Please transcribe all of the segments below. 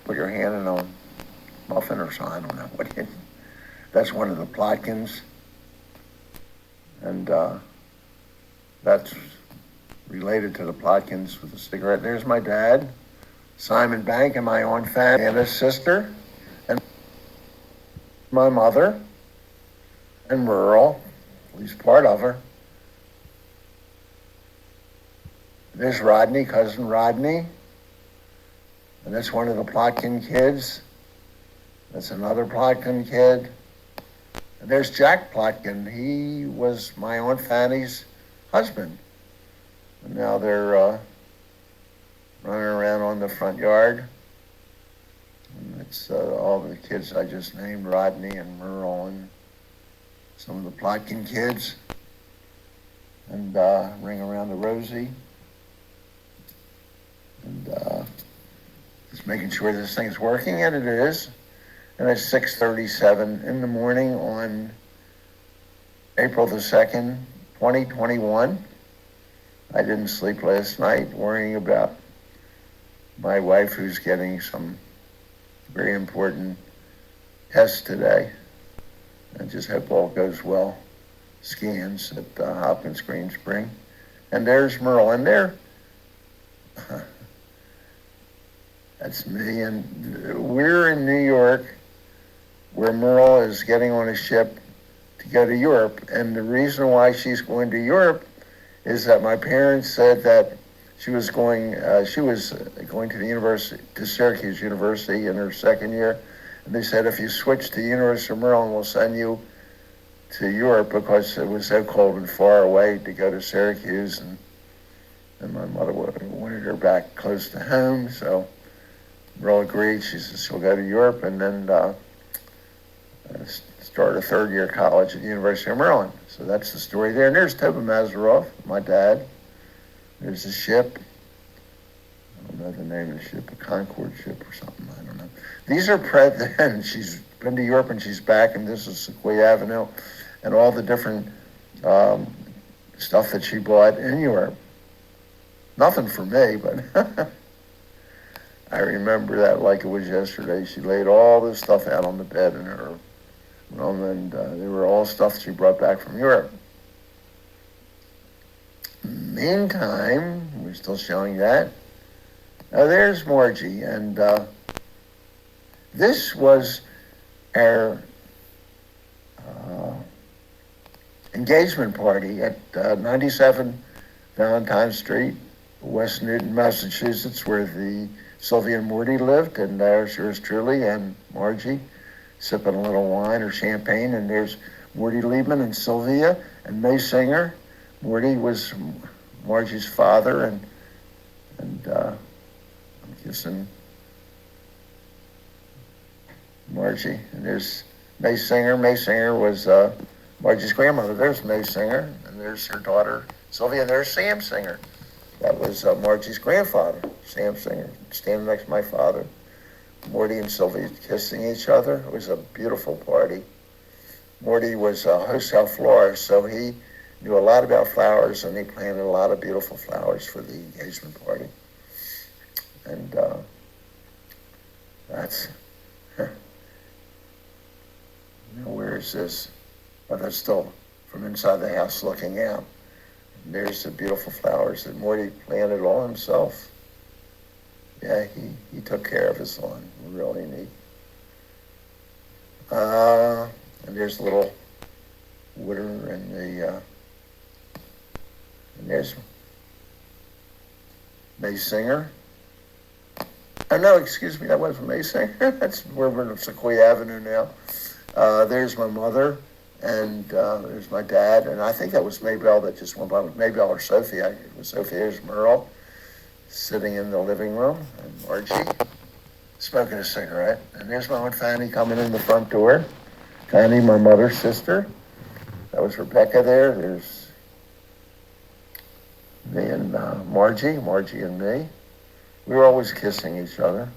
put your hand in a muffin or something. I don't know what. That's one of the Plotkins, and that's related to the Plotkins with the cigarette. There's my dad, Simon Bank, and my Aunt Fanny, and his sister, and my mother, and Merle, at least part of her. There's Rodney, cousin Rodney, and that's one of the Plotkin kids. That's another Plotkin kid. And there's Jack Plotkin. He was my Aunt Fanny's husband. And now they're running around on the front yard. And it's all the kids I just named, Rodney and Merle and some of the Plotkin kids. And ring around the Rosie. And just making sure this thing's working, and it is. And it's 6:37 in the morning on April the 2nd, 2021. I didn't sleep last night worrying about my wife who's getting some very important tests today. I just hope all goes well. Scans at Hopkins Green Spring. And there's Merle in there. That's me. And we're in New York, where Merle is getting on a ship to go to Europe. And the reason why she's going to Europe is that my parents said that she was going to the university, to Syracuse University in her second year. And they said, if you switch to University of Maryland, we'll send you to Europe because it was so cold and far away to go to Syracuse. And my mother wanted her back close to home. So Merle agreed. She said she'll go to Europe and then start a third-year college at the University of Maryland. So that's the story there. And there's Toba Mazeroff, my dad. There's the ship. I don't know the name of the ship, a Concord ship or something. I don't know. These are and she's been to Europe and she's back, and this is Sequoia Avenue, and all the different stuff that she bought in Europe. Nothing for me, but I remember that like it was yesterday. She laid all this stuff out on the bed in her room, and they were all stuff she brought back from Europe. Meantime, we're still showing that. Now there's Margie, and this was our engagement party at 97 Valentine Street, West Newton, Massachusetts, where the Sylvia and Morty lived, and there's yours truly and Margie sipping a little wine or champagne, and there's Morty Leibman and Sylvia and May Singer. Morty was Margie's father, and I'm kissing Margie. And there's May Singer. May Singer was Margie's grandmother. There's May Singer, and there's her daughter Sylvia, and there's Sam Singer. That was Margie's grandfather, Sam Singer, standing next to my father. Morty and Sylvia kissing each other. It was a beautiful party. Morty was a wholesale florist, so he knew a lot about flowers, and he planted a lot of beautiful flowers for the engagement party. And that's, where is this? Oh, that's still from inside the house looking out. And there's the beautiful flowers that Morty planted all himself. Yeah, he took care of his lawn, really neat. And there's a little water and and there's May Singer. Oh no, excuse me, that wasn't May Singer. That's where we're on Sequoia Avenue now. There's my mother, and there's my dad, and I think that was Maybelle that just went by, Maybelle or Sophie. It was Sophie. There's Merle sitting in the living room, and Margie smoking a cigarette. And there's my Aunt Fanny coming in the front door. Fanny, my mother's sister. That was Rebecca there. There's me and Margie and me. We were always kissing each other.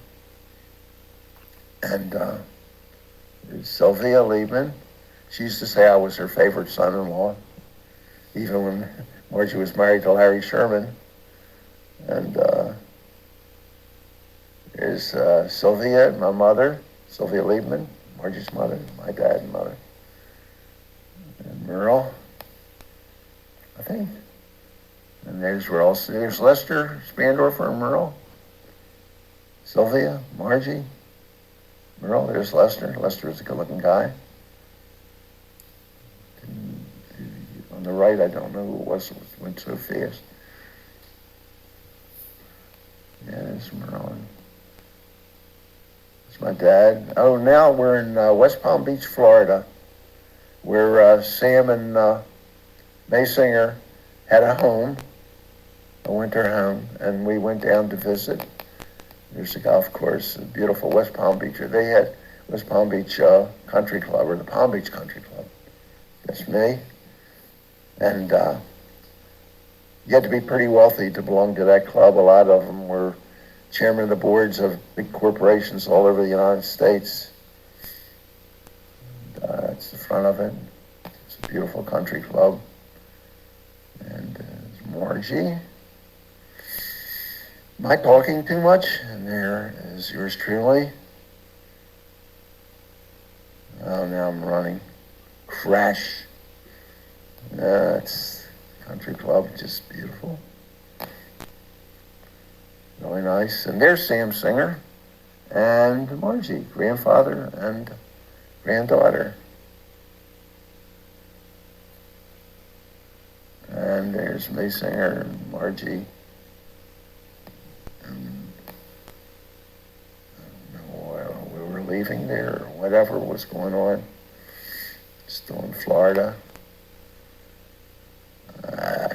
And there's Sylvia Leibman. She used to say I was her favorite son-in-law, even when Margie was married to Larry Sherman. And there's there's Sylvia, my mother, Sylvia Leibman, Margie's mother, my dad and mother. And Merle, I think. And there's Lester Spandorfer and Merle. Sylvia, Margie, Merle, there's Lester. Lester is a good-looking guy. On the right, I don't know who it was. It went so fast. Yeah, there's Merle. It's my dad. Oh, now we're in West Palm Beach, Florida, where Sam and May Singer had a home, a winter home, and we went down to visit. There's a golf course, a beautiful West Palm Beach. They had West Palm Beach Country Club, or the Palm Beach Country Club. That's me. And you had to be pretty wealthy to belong to that club. A lot of them were chairman of the boards of big corporations all over the United States. That's the front of it. It's a beautiful country club. And there's Margie. Am I talking too much? And there is yours truly. Oh, now I'm running. Crash. It's country club, just beautiful. Really nice. And there's Sam Singer and Margie, grandfather and granddaughter. And there's May Singer and Margie. We were leaving there, or whatever was going on. Still in Florida.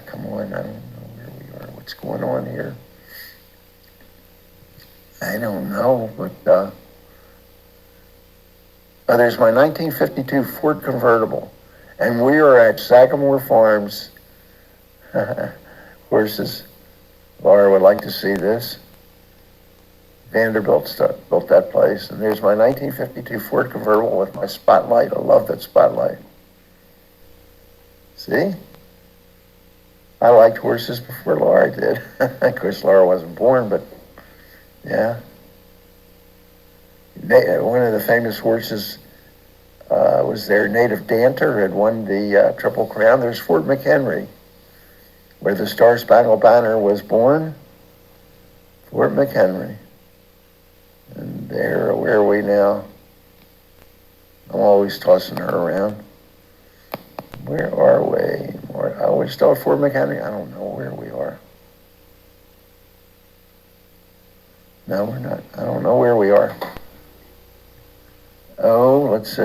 Come on, I don't know where we are. What's going on here? I don't know, but there's my 1952 Ford convertible, and we are at Sagmore Farms. Horses. Laura would like to see this. Vanderbilt built that place, and there's my 1952 Ford convertible with my spotlight. I love that spotlight. See? I liked horses before Laura did. Of course, Laura wasn't born, but yeah. One of the famous horses was their native Danter, had won the Triple Crown. There's Fort McHenry, where the Star Spangled Banner was born. Fort McHenry. And there, where are we now? I'm always tossing her around. Where are we? We're still at Fort McHenry? I don't know where we are. No, we're not. I don't know where we are. Oh, let's see.